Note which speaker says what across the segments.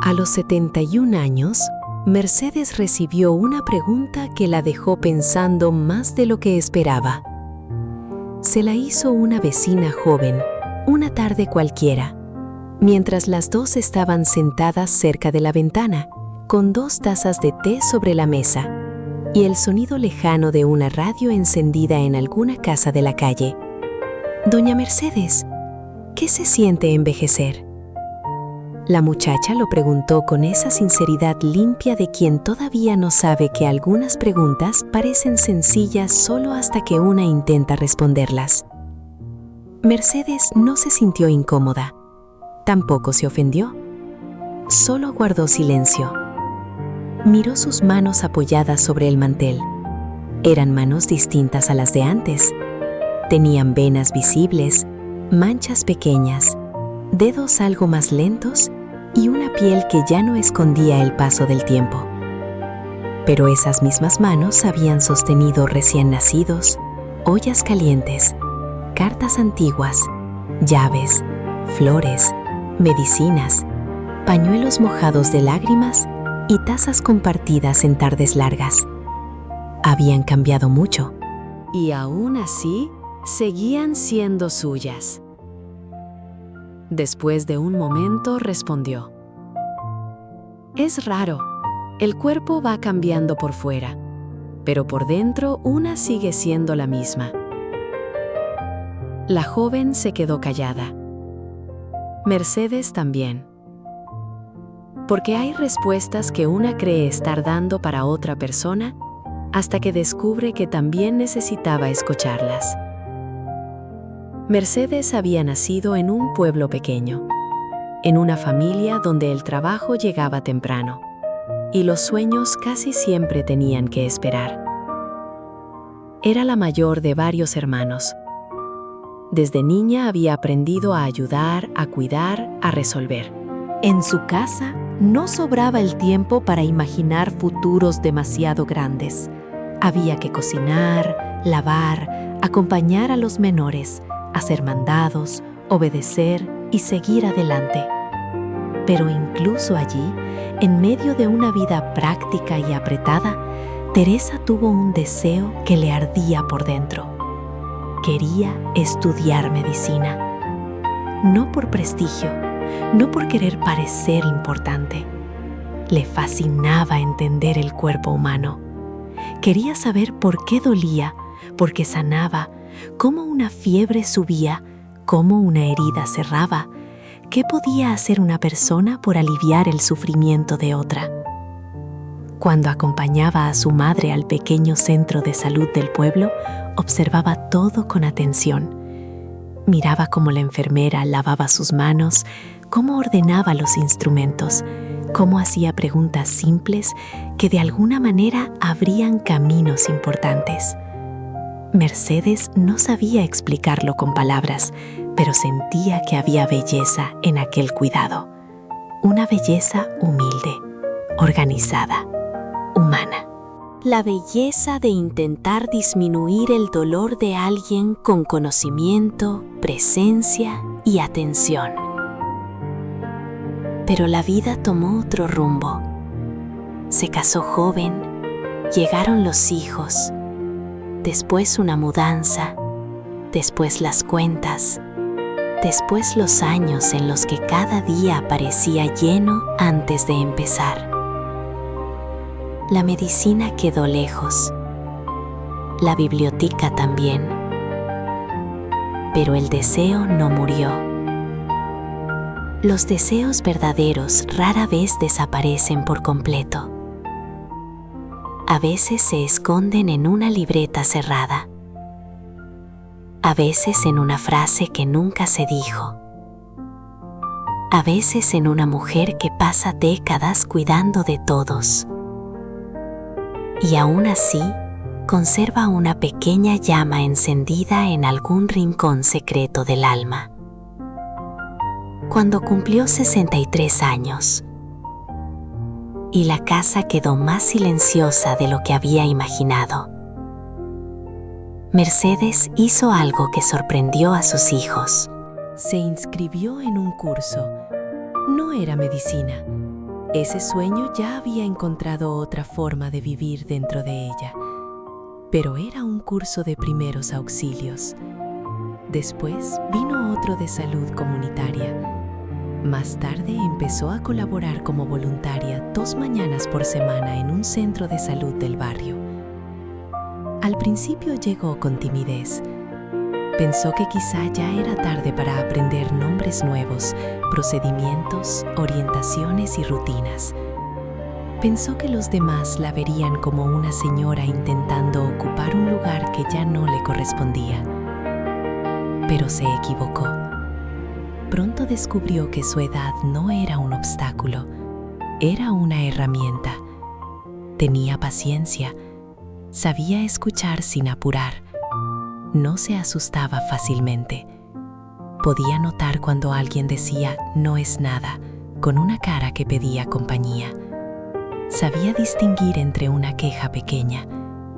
Speaker 1: A los 71 años, Mercedes recibió una pregunta que la dejó pensando más de lo que esperaba. Se la hizo una vecina joven, una tarde cualquiera, mientras las dos estaban sentadas cerca de la ventana, con 2 tazas de té sobre la mesa y el sonido lejano de una radio encendida en alguna casa de la calle. «Doña Mercedes, ¿qué se siente envejecer?». La muchacha lo preguntó con esa sinceridad limpia de quien todavía no sabe que algunas preguntas parecen sencillas solo hasta que una intenta responderlas. Mercedes no se sintió incómoda. Tampoco se ofendió. Solo guardó silencio. Miró sus manos apoyadas sobre el mantel. Eran manos distintas a las de antes. Tenían venas visibles, manchas pequeñas, dedos algo más lentos y una piel que ya no escondía el paso del tiempo. Pero esas mismas manos habían sostenido recién nacidos, ollas calientes, cartas antiguas, llaves, flores, medicinas, pañuelos mojados de lágrimas y tazas compartidas en tardes largas. Habían cambiado mucho. Y aún así, seguían siendo suyas. Después de un momento respondió: «Es raro. El cuerpo va cambiando por fuera, pero por dentro una sigue siendo la misma». La joven se quedó callada. Mercedes también. Porque hay respuestas que una cree estar dando para otra persona hasta que descubre que también necesitaba escucharlas. Mercedes había nacido en un pueblo pequeño, en una familia donde el trabajo llegaba temprano y los sueños casi siempre tenían que esperar. Era la mayor de varios hermanos. Desde niña había aprendido a ayudar, a cuidar, a resolver. En su casa no sobraba el tiempo para imaginar futuros demasiado grandes. Había que cocinar, lavar, acompañar a los menores, hacer mandados, obedecer y seguir adelante. Pero incluso allí, en medio de una vida práctica y apretada, Teresa tuvo un deseo que le ardía por dentro. Quería estudiar medicina. No por prestigio, no por querer parecer importante. Le fascinaba entender el cuerpo humano. Quería saber por qué dolía, por qué sanaba, cómo una fiebre subía, cómo una herida cerraba, qué podía hacer una persona por aliviar el sufrimiento de otra. Cuando acompañaba a su madre al pequeño centro de salud del pueblo, observaba todo con atención. Miraba cómo la enfermera lavaba sus manos, cómo ordenaba los instrumentos, cómo hacía preguntas simples que de alguna manera abrían caminos importantes. Mercedes no sabía explicarlo con palabras, pero sentía que había belleza en aquel cuidado. Una belleza humilde, organizada, humana. La belleza de intentar disminuir el dolor de alguien con conocimiento, presencia y atención. Pero la vida tomó otro rumbo. Se casó joven, llegaron los hijos, después una mudanza, después las cuentas, después los años en los que cada día parecía lleno antes de empezar. La medicina quedó lejos, la biblioteca también, pero el deseo no murió. Los deseos verdaderos rara vez desaparecen por completo. A veces se esconden en una libreta cerrada. A veces en una frase que nunca se dijo. A veces en una mujer que pasa décadas cuidando de todos. Y aún así, conserva una pequeña llama encendida en algún rincón secreto del alma. Cuando cumplió 63 años, y la casa quedó más silenciosa de lo que había imaginado, Mercedes hizo algo que sorprendió a sus hijos. Se inscribió en un curso. No era medicina, Ese sueño ya había encontrado otra forma de vivir dentro de ella, pero era un curso de primeros auxilios. Después vino otro de salud comunitaria. Más tarde empezó a colaborar como voluntaria 2 mañanas por semana en un centro de salud del barrio. Al principio llegó con timidez. Pensó que quizá ya era tarde para aprender nombres nuevos, procedimientos, orientaciones y rutinas. Pensó que los demás la verían como una señora intentando ocupar un lugar que ya no le correspondía. Pero se equivocó. Pronto descubrió que su edad no era un obstáculo, era una herramienta. Tenía paciencia, sabía escuchar sin apurar. No se asustaba fácilmente. Podía notar cuando alguien decía "no es nada", con una cara que pedía compañía. Sabía distinguir entre una queja pequeña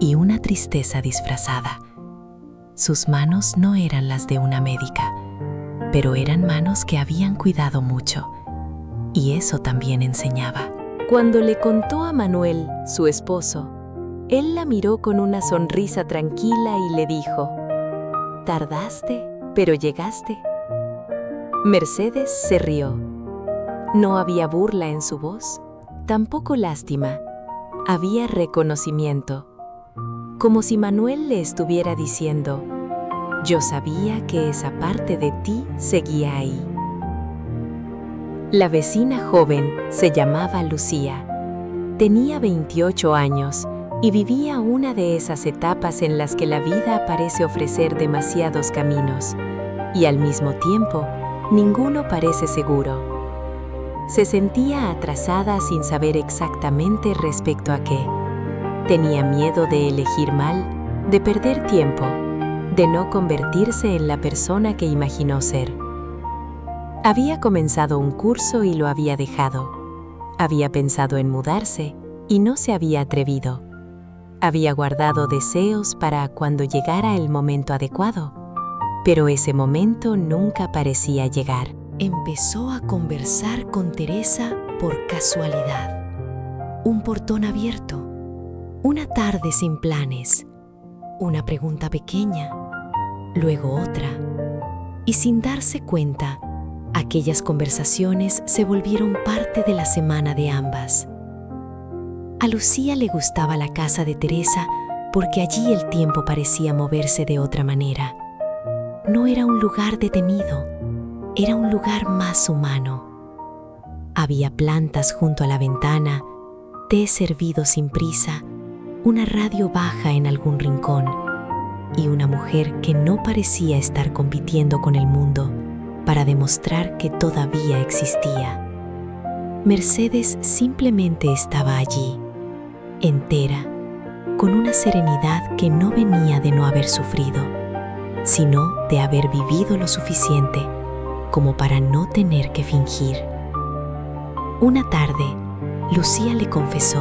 Speaker 1: y una tristeza disfrazada. Sus manos no eran las de una médica, pero eran manos que habían cuidado mucho, y eso también enseñaba. Cuando le contó a Manuel, su esposo, él la miró con una sonrisa tranquila y le dijo: «Tardaste, pero llegaste». Mercedes se rió. No había burla en su voz, tampoco lástima. Había reconocimiento. Como si Manuel le estuviera diciendo: «Yo sabía que esa parte de ti seguía ahí». La vecina joven se llamaba Lucía. Tenía 28 años y vivía una de esas etapas en las que la vida parece ofrecer demasiados caminos y al mismo tiempo ninguno parece seguro. Se sentía atrasada sin saber exactamente respecto a qué. Tenía miedo de elegir mal, de perder tiempo, de no convertirse en la persona que imaginó ser. Había comenzado un curso y lo había dejado. Había pensado en mudarse y no se había atrevido. Había guardado deseos para cuando llegara el momento adecuado, pero ese momento nunca parecía llegar. Empezó a conversar con Teresa por casualidad. Un portón abierto, una tarde sin planes, una pregunta pequeña, luego otra, y sin darse cuenta, aquellas conversaciones se volvieron parte de la semana de ambas. A Lucía le gustaba la casa de Teresa porque allí el tiempo parecía moverse de otra manera. No era un lugar detenido, era un lugar más humano. Había plantas junto a la ventana, té servido sin prisa, una radio baja en algún rincón y una mujer que no parecía estar compitiendo con el mundo para demostrar que todavía existía. Mercedes simplemente estaba allí, entera, con una serenidad que no venía de no haber sufrido, sino de haber vivido lo suficiente como para no tener que fingir. Una tarde, Lucía le confesó: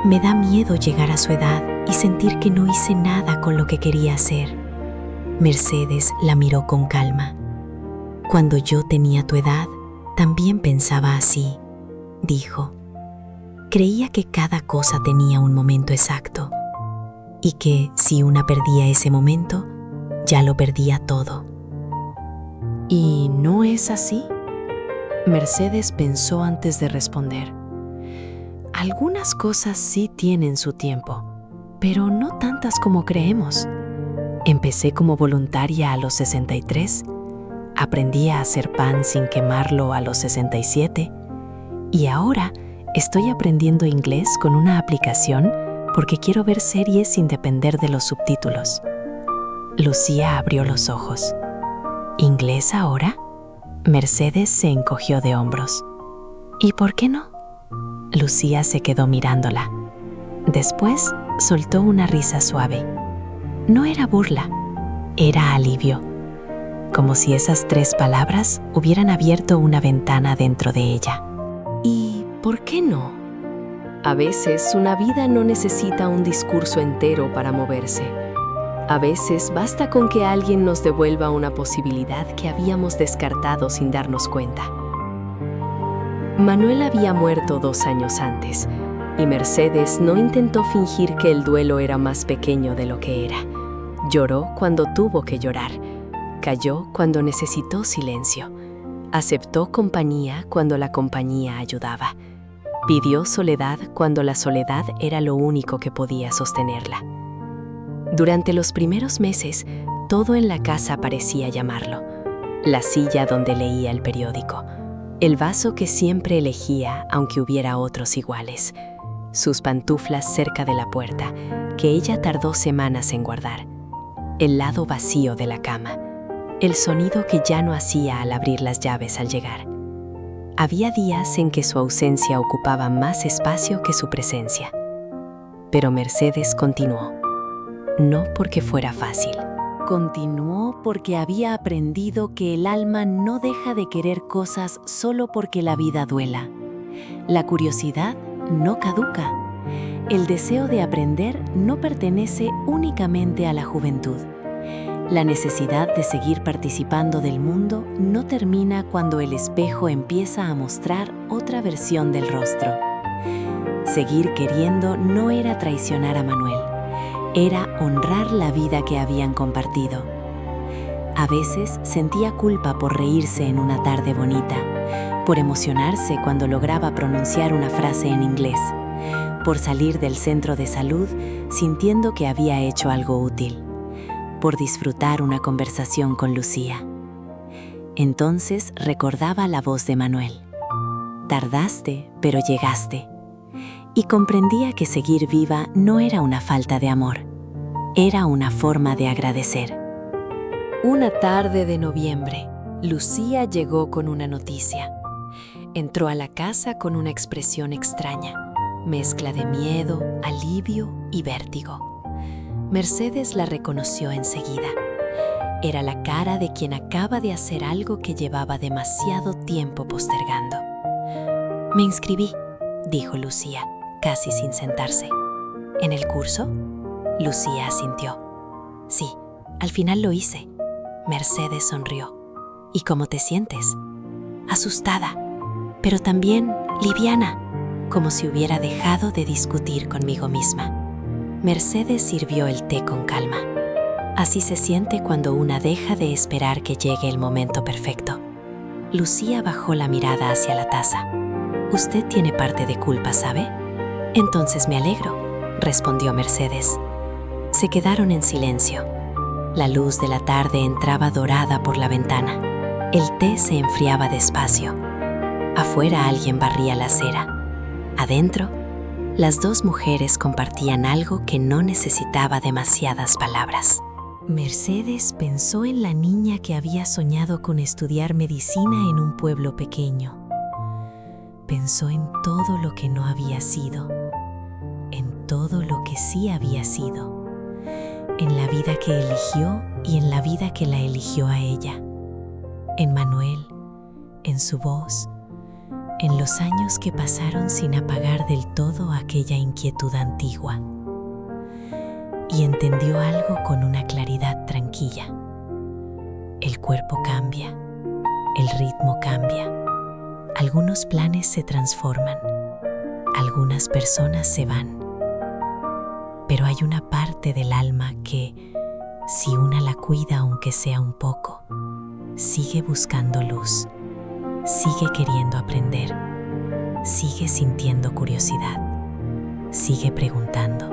Speaker 1: «Me da miedo llegar a su edad y sentir que no hice nada con lo que quería hacer». Mercedes la miró con calma. «Cuando yo tenía tu edad, también pensaba así», dijo. Creía que cada cosa tenía un momento exacto y que si una perdía ese momento, ya lo perdía todo. ¿Y no es así?, Mercedes pensó antes de responder. Algunas cosas sí tienen su tiempo, pero no tantas como creemos. Empecé como voluntaria a los 63, aprendí a hacer pan sin quemarlo a los 67 y ahora estoy aprendiendo inglés con una aplicación porque quiero ver series sin depender de los subtítulos. Lucía abrió los ojos. ¿Inglés ahora? Mercedes se encogió de hombros. ¿Y por qué no? Lucía se quedó mirándola. Después soltó una risa suave. No era burla, era alivio. Como si esas 3 palabras hubieran abierto una ventana dentro de ella. ¿Y por qué no? A veces una vida no necesita un discurso entero para moverse. A veces basta con que alguien nos devuelva una posibilidad que habíamos descartado sin darnos cuenta. Manuel había muerto 2 años antes, y Mercedes no intentó fingir que el duelo era más pequeño de lo que era. Lloró cuando tuvo que llorar, calló cuando necesitó silencio, aceptó compañía cuando la compañía ayudaba, pidió soledad cuando la soledad era lo único que podía sostenerla. Durante los primeros meses, todo en la casa parecía llamarlo. La silla donde leía el periódico, el vaso que siempre elegía aunque hubiera otros iguales, sus pantuflas cerca de la puerta, que ella tardó semanas en guardar, el lado vacío de la cama, el sonido que ya no hacía al abrir las llaves al llegar. Había días en que su ausencia ocupaba más espacio que su presencia. Pero Mercedes continuó, no porque fuera fácil. Continuó porque había aprendido que el alma no deja de querer cosas solo porque la vida duela. La curiosidad no caduca. El deseo de aprender no pertenece únicamente a la juventud. La necesidad de seguir participando del mundo no termina cuando el espejo empieza a mostrar otra versión del rostro. Seguir queriendo no era traicionar a Manuel, era honrar la vida que habían compartido. A veces sentía culpa por reírse en una tarde bonita, por emocionarse cuando lograba pronunciar una frase en inglés, por salir del centro de salud sintiendo que había hecho algo útil, por disfrutar una conversación con Lucía. Entonces recordaba la voz de Manuel. Tardaste, pero llegaste. Y comprendía que seguir viva no era una falta de amor, era una forma de agradecer. Una tarde de noviembre, Lucía llegó con una noticia. Entró a la casa con una expresión extraña, mezcla de miedo, alivio y vértigo. Mercedes la reconoció enseguida. Era la cara de quien acaba de hacer algo que llevaba demasiado tiempo postergando. Me inscribí, dijo Lucía, casi sin sentarse. ¿En el curso? Lucía asintió. Sí, al final lo hice. Mercedes sonrió. ¿Y cómo te sientes? Asustada, pero también liviana, como si hubiera dejado de discutir conmigo misma. Mercedes sirvió el té con calma. Así se siente cuando una deja de esperar que llegue el momento perfecto. Lucía bajó la mirada hacia la taza. Usted tiene parte de culpa, ¿sabe? Entonces me alegro, respondió Mercedes. Se quedaron en silencio. La luz de la tarde entraba dorada por la ventana. El té se enfriaba despacio. Afuera alguien barría la acera. Adentro, las dos mujeres compartían algo que no necesitaba demasiadas palabras. Mercedes pensó en la niña que había soñado con estudiar medicina en un pueblo pequeño. Pensó en todo lo que no había sido, en todo lo que sí había sido, en la vida que eligió y en la vida que la eligió a ella, en Manuel, en su voz, en los años que pasaron sin apagar del todo aquella inquietud antigua. Y entendió algo con una claridad tranquila. El cuerpo cambia, el ritmo cambia. Algunos planes se transforman, algunas personas se van. Pero hay una parte del alma que, si una la cuida aunque sea un poco, sigue buscando luz, sigue queriendo aprender, sigue sintiendo curiosidad, sigue preguntando,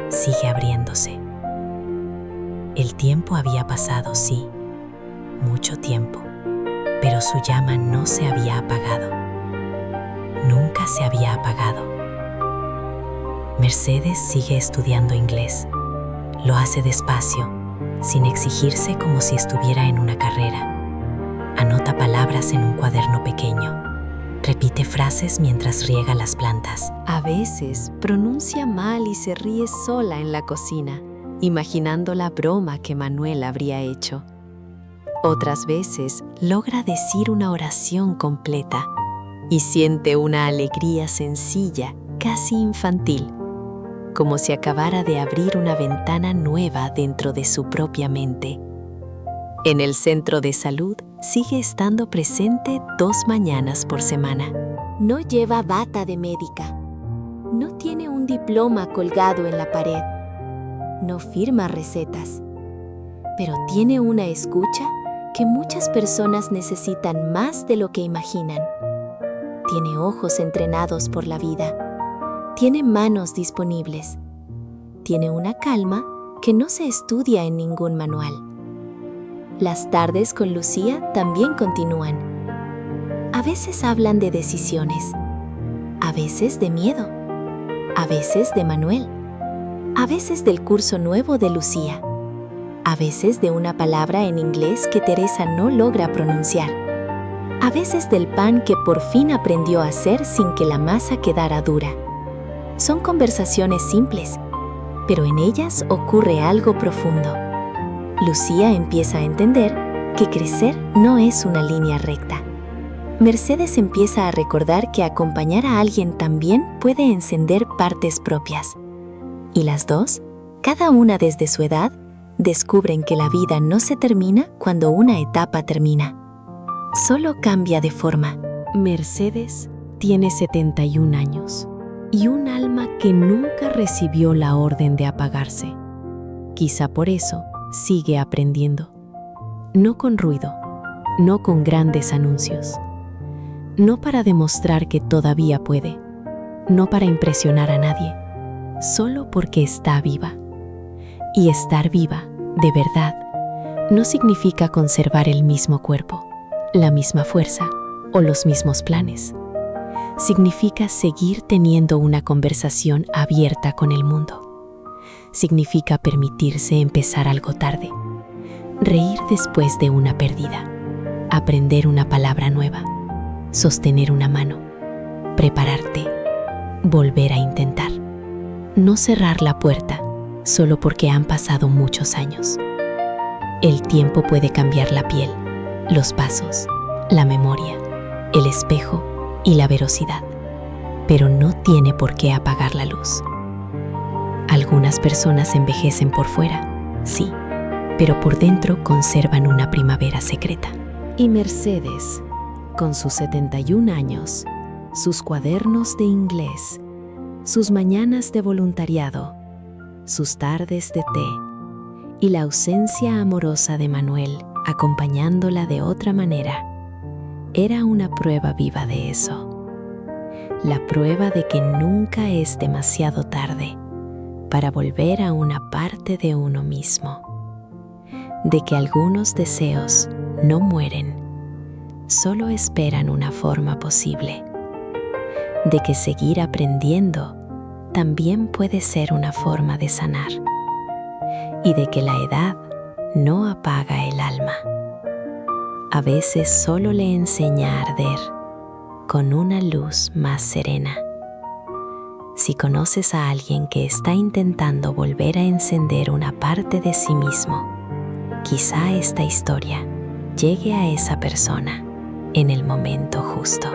Speaker 1: sigue abriéndose. El tiempo había pasado, sí, mucho tiempo, pero su llama no se había apagado. Nunca se había apagado. Mercedes sigue estudiando inglés. Lo hace despacio, sin exigirse como si estuviera en una carrera. Anota palabras en un cuaderno pequeño. Repite frases mientras riega las plantas. A veces pronuncia mal y se ríe sola en la cocina, imaginando la broma que Manuel habría hecho. Otras veces logra decir una oración completa y siente una alegría sencilla, casi infantil, como si acabara de abrir una ventana nueva dentro de su propia mente. En el centro de salud sigue estando presente 2 mañanas por semana.
Speaker 2: No lleva bata de médica. No tiene un diploma colgado en la pared. No firma recetas. Pero tiene una escucha que muchas personas necesitan más de lo que imaginan. Tiene ojos entrenados por la vida. Tiene manos disponibles. Tiene una calma que no se estudia en ningún manual. Las tardes con Lucía también continúan. A veces hablan de decisiones, a veces de miedo, a veces de Manuel, a veces del curso nuevo de Lucía, a veces de una palabra en inglés que Teresa no logra pronunciar, a veces del pan que por fin aprendió a hacer sin que la masa quedara dura. Son conversaciones simples, pero en ellas ocurre algo profundo. Lucía empieza a entender que crecer no es una línea recta. Mercedes empieza a recordar que acompañar a alguien también puede encender partes propias. Y las dos, cada una desde su edad, descubren que la vida no se termina cuando una etapa termina. Solo cambia de forma.
Speaker 1: Mercedes tiene 71 años y un alma que nunca recibió la orden de apagarse. Quizá por eso sigue aprendiendo. No con ruido, no con grandes anuncios. No para demostrar que todavía puede, no para impresionar a nadie, solo porque está viva. Y estar viva, de verdad, no significa conservar el mismo cuerpo, la misma fuerza o los mismos planes. Significa seguir teniendo una conversación abierta con el mundo. Significa permitirse empezar algo tarde, reír después de una pérdida, aprender una palabra nueva, sostener una mano, prepararte, volver a intentar. No cerrar la puerta solo porque han pasado muchos años. El tiempo puede cambiar la piel, los pasos, la memoria, el espejo y la velocidad, pero no tiene por qué apagar la luz. Algunas personas envejecen por fuera, sí, pero por dentro conservan una primavera secreta. Y Mercedes, con sus 71 años, sus cuadernos de inglés, sus mañanas de voluntariado, sus tardes de té y la ausencia amorosa de Manuel acompañándola de otra manera, era una prueba viva de eso. La prueba de que nunca es demasiado tarde para volver a una parte de uno mismo. De que algunos deseos no mueren, solo esperan una forma posible. De que seguir aprendiendo también puede ser una forma de sanar. Y de que la edad no apaga el alma. A veces solo le enseña a arder con una luz más serena. Si conoces a alguien que está intentando volver a encender una parte de sí mismo, quizá esta historia llegue a esa persona en el momento justo.